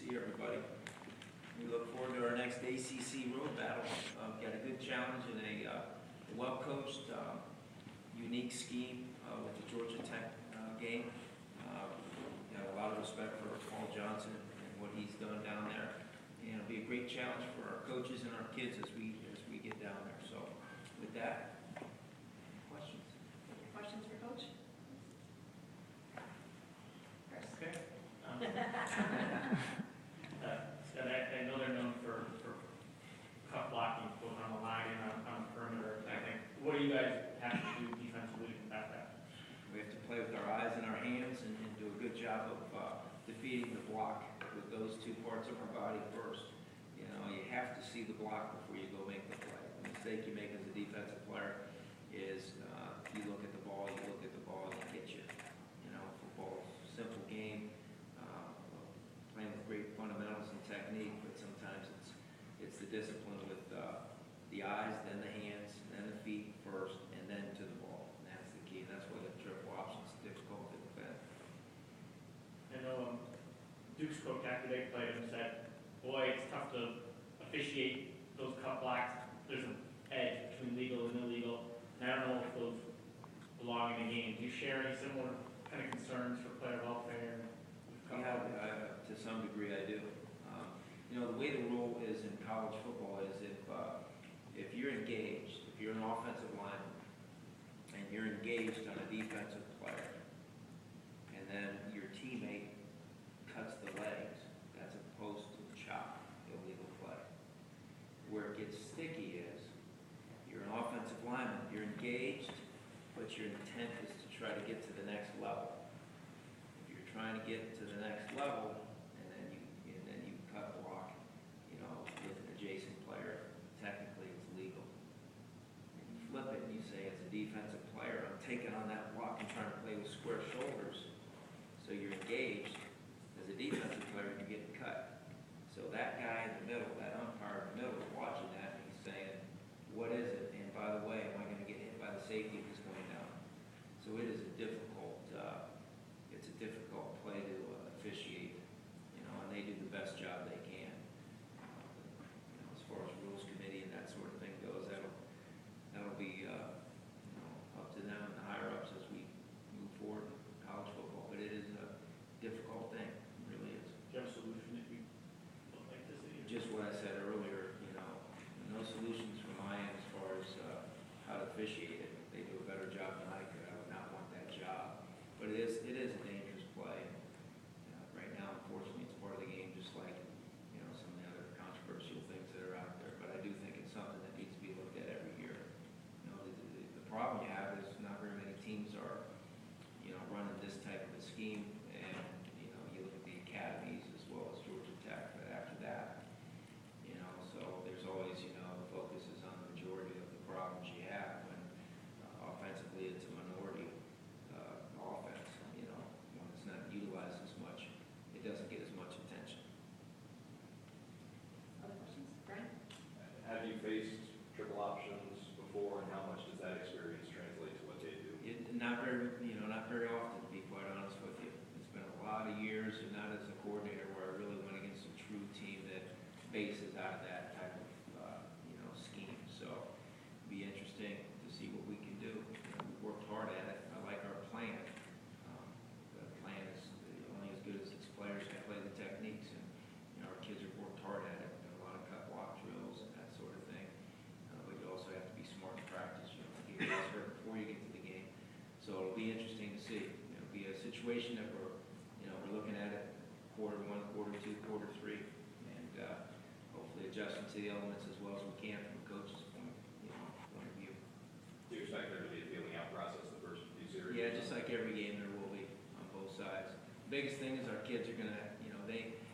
see everybody. We look forward to our next ACC road battle. Got a good challenge and a well-coached, unique scheme with the Georgia Tech game. Got a lot of respect for Paul Johnson and what he's done down there. And it'll be a great challenge for our coaches and our kids as we get down there. So with that, questions? Questions for Coach? Chris? Okay. Scott, I know they're known for cut blocking, both on the line and on the perimeter. I think, what do you guys have to do defensively to combat that? We have to play with our eyes and our hands and do a good job of defeating the block with those two parts of our body first. You know, you have to see the block before you go make the play. The mistake you make as a defensive player is you look at the ball, and it hits you. You know, football, simple game, playing with great fundamentals and technique, but sometimes it's the discipline with the eyes, then the hands, then the feet first, and then to the ball. And that's the key. And that's why the triple option is difficult to defend. I know Duke's coach after they played him said, boy, it's tough to officiate those cut blocks. There's an edge between legal and illegal. And I don't know if those belong in the game. Do you share any similar kind of concerns for player welfare? Yeah, to some degree I do. You know, the way the rule is in college football is if you're engaged, if you're an offensive lineman, and you're engaged on a defensive player, and then your teammate cuts the legs, that's opposed to chop, illegal play. Where it gets sticky is you're an offensive lineman, you're engaged, but your intent is to try to get to the next level. If you're trying to get to the next level, and then you cut block, you know, with an adjacent player, technically it's legal. And you flip it and you say it's a defensive player, I'm taking on that block and trying to play with square shoulders. So you're engaged as a defensive player and you're getting cut. So that guy in the middle, that umpire in the middle is watching that and he's saying, what is it? And by the way, am I going to get hit by the safety if it's going down? So it is a difficult play to officiate, you know, and they do the best job they can. You know, as far as rules committee and that sort of thing goes, that'll be up to them and the higher ups as we move forward in college football. But it is a difficult thing, it really is. Do you have a solution that you would like to see? Just what I said earlier, you know, no solutions from my end as far as how to officiate it. If they do a better job than I could, I would not want that job. But it is a dangerous play. Right now, unfortunately, it's part of the game, just like, you know, some of the other controversial things that are out there. But I do think it's something that needs to be looked at every year. You know, the problem you have is not very many teams are, you know, running this type of a scheme. And, you know, you look at the academies as well as Georgia Tech. But after that, you know, so there's always, you know, the focus is on the majority of the problems you have when offensively it's a minority offense. You know, when it's not utilized as much, it doesn't get as much attention. Other questions? Brian? Have you faced triple options before, and how much does that experience translate to what they do? Not very often, to be quite honest with you. It's been a lot of years, and not as a coordinator, where I really went against a true team that bases out of that type of scheme. So it'll be interesting to see what we can do. You know, we've worked hard at it. I like our plan. The plan is only as good as its players can play the techniques, and you know, our kids have worked hard at it. Done a lot of cut block drills and that sort of thing. But you also have to be smart in practice. You know, get guys hurt before you get to the game. So it'll be interesting to see. It'll be a situation that we're looking at it quarter one, quarter two, quarter three, and hopefully adjusting to the elements as well as we can from a coach's point of view. Do you expect there to be a feeling out process the first few series? Yeah, just like every game, there will be on both sides. The biggest thing is our kids are gonna,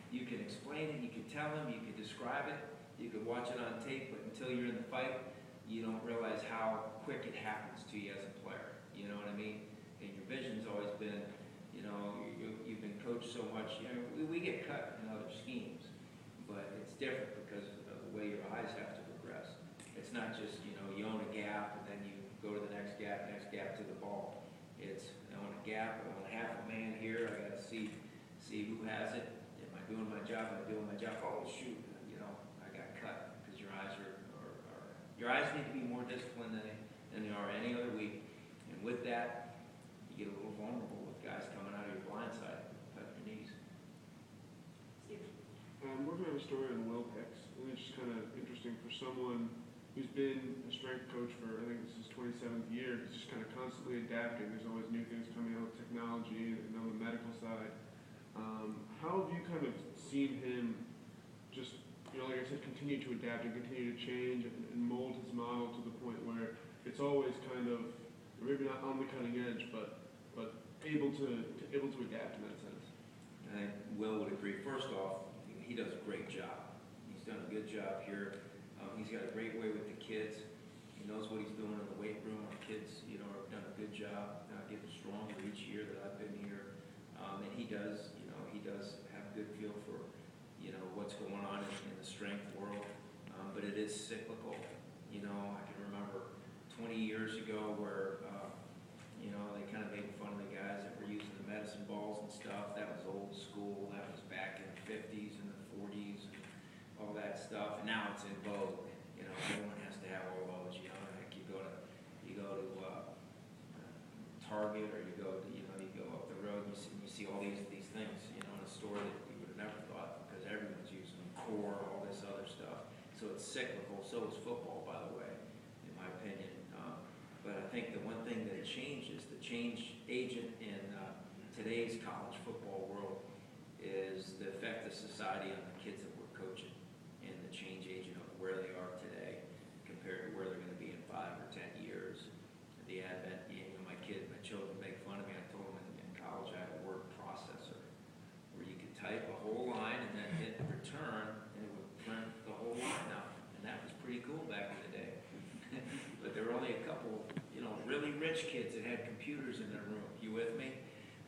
you can explain it, you can tell them, you can describe it, you can watch it on tape, but until you're in the fight, you don't realize how quick it happens to you as a player. You know what I mean? And your vision's always been, you've been coached so much. You know, we get cut in other schemes, but it's different because of the way your eyes have to progress. It's not just, you own a gap and then you go to the next gap to the ball. It's, I own a gap, I own half a man here, I gotta see who has it. Am I doing my job, oh shoot, you know, I got cut, because your eyes your eyes need to be more disciplined than they are any other week. And with that, you get a little vulnerable with guys coming out of your blind side, cut your knees. Steve? I'm working on a story on Will Hicks, and it's just kind of interesting for someone who's been a strength coach for, I think this is his 27th year. He's just kind of constantly adapting. There's always new things coming out with technology and on the medical side. How have you kind of seen him just, you know, like I said, continue to adapt and continue to change and mold his model to the point where it's always kind of, maybe not on the cutting edge, but able to adapt in that sense? I think Will would agree. First off, he does a great job. He's done a good job here. He's got a great way with the kids. He knows what he's doing in the weight room. Our kids, you know, have done a good job getting stronger each year that I've been here. And he does have a good feel for, you know, what's going on in the strength world. But it is cyclical. You know, I can remember 20 years ago where, you know, they kind of made fun of the guys that were using the medicine balls and stuff. That was old school. That was back in the 50s and the 40s and all that stuff. And now it's in vogue. You know, everyone has to have all those. You know, like you go to Target, or you go up the road and you see all these things, you know, in a store that you would have never thought, because everyone's using them, core, all this other stuff. So it's cyclical. So is football, by the way, in my opinion. But I think the one thing that changes, the change agent in today's college football world, is the effect of society on the kids that we're coaching, and the change agent of where they are today compared to where they're going to be in 5 or 10 years. The advent, you know, my children make fun of me. I told them in college I had a word processor where you could type a whole line and then hit return, and it would print the whole line out. And that was pretty cool back in the day. But there were only a couple, you know, really rich kids that had computers in their room. You with me?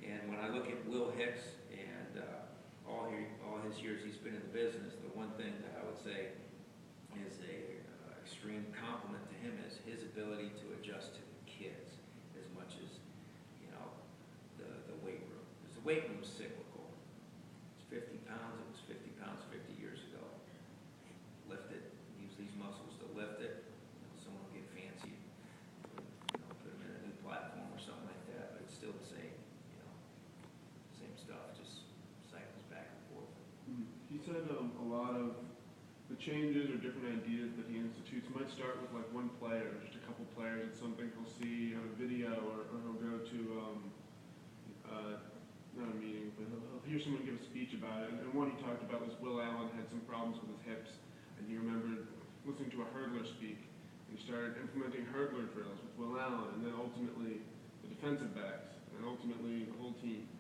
And when I look at Will Hicks and all his years he's been in the business, the one thing that I would say is a extreme compliment to him is his ability to adjust to the kids as much as, you know, the weight room. Because the weight room is cyclical. It's 50 pounds. It was 50 pounds 50 years ago. Lift it. Use these muscles to lift it. You know, someone will get fancy, put them in a new platform or something like that. But it's still the same. You know, same stuff. Just cycles back and forth. He said a lot of the changes or different ideas that he institutes might start with like one player, just a couple players. It's something he'll see on a video, or he'll go to not a meeting, but he'll hear someone give a speech about it. And one he talked about was Will Allen had some problems with his hips, and he remembered listening to a hurdler speak. And he started implementing hurdler drills with Will Allen, and then ultimately the defensive backs, and ultimately the whole team.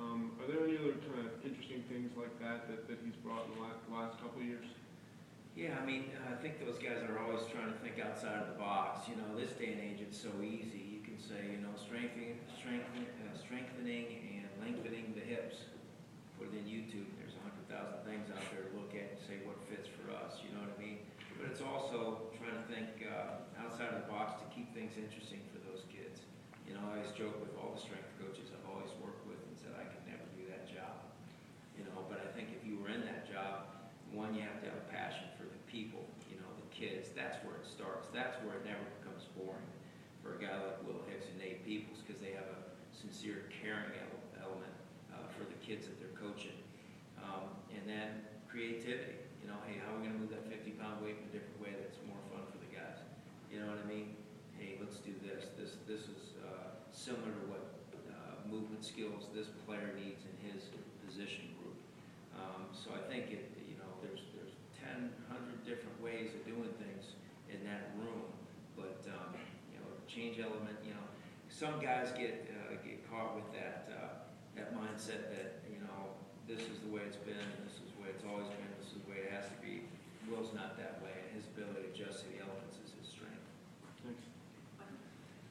Are there any other kind of interesting things like that he's brought in the last couple of years? Yeah, I mean, I think those guys are always trying to think outside of the box. You know, this day and age, it's so easy. You can say, you know, strengthening and lengthening the hips. Put it in YouTube. There's 100,000 things out there to look at and say what fits for us. You know what I mean? But it's also trying to think outside of the box to keep things interesting for those kids. You know, I always joke with all the strength coaches I've always worked with and said I could never do that job. You know, but I think if you were in that job, one, you have to have a passion for the people, you know, the kids. That's where it starts. That's where it never becomes boring for a guy like Will Hicks and Nate Peoples, because they have a sincere caring element for the kids that they're coaching. And then creativity. You know, hey, how are we going to move that 50-pound weight in a different way that's more fun for the guys? You know what I mean? Hey, let's do this. This is similar to what movement skills this player needs in his position group. So I think there's 10, 100 different ways of doing things in that room, but you know, change element. You know, some guys get caught with that mindset that, you know, this is the way it's been, this is the way it's always been, this is the way it has to be. Will's not that way, and his ability to adjust to the elements is his strength. Thanks.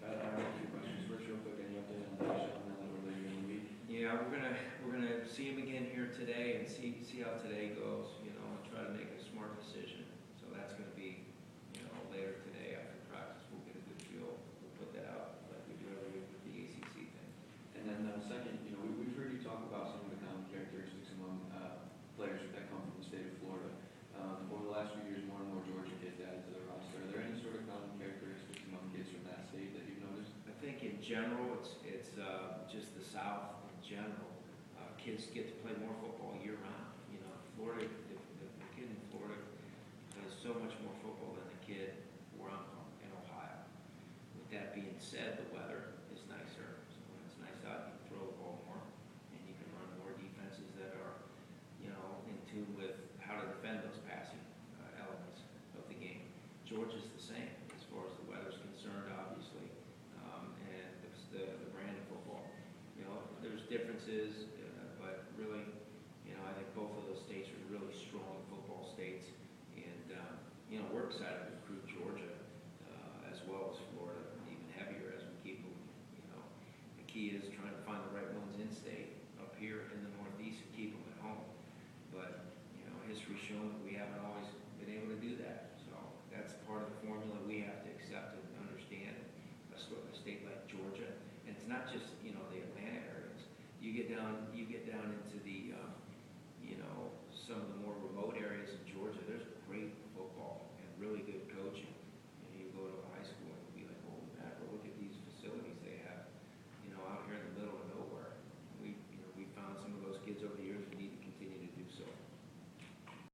I have a few questions. First, real quick, any update on Dave Sheldon a little later in the week? Yeah, we're gonna see him again here today and see how today goes. You know, and try to make a smart decision. So that's gonna be, you know, later today after practice. We'll get a good feel. We'll put that out like we do every week with the ACC thing. And then second, you know, we've heard you talk about some of the common characteristics among general, it's just the South in general. Kids get to play more football year round. You know, Florida, the kid in Florida plays so much more football than the kid where I'm from in Ohio. With that being said, the weather is nicer. So when it's nice out, you can throw the ball more, and you can run more defenses that are, you know, in tune with how to defend those passing elements of the game. Georgia's the same as far as the weather's concerned, obviously, and it's the brand of football. You know, there's differences, but really, you know, I think both of those states are really strong football states, and you know, we're excited to recruit Georgia as well as Florida, even heavier as we keep moving. You know, the key is trying to find the right ones in state up here in the Northeast and keep them at home. But you know, history's shown that we haven't always been able to do that. So that's part of the formula we have to accept and understand. A state like Georgia, and it's not just, you know, the Atlanta areas. You get down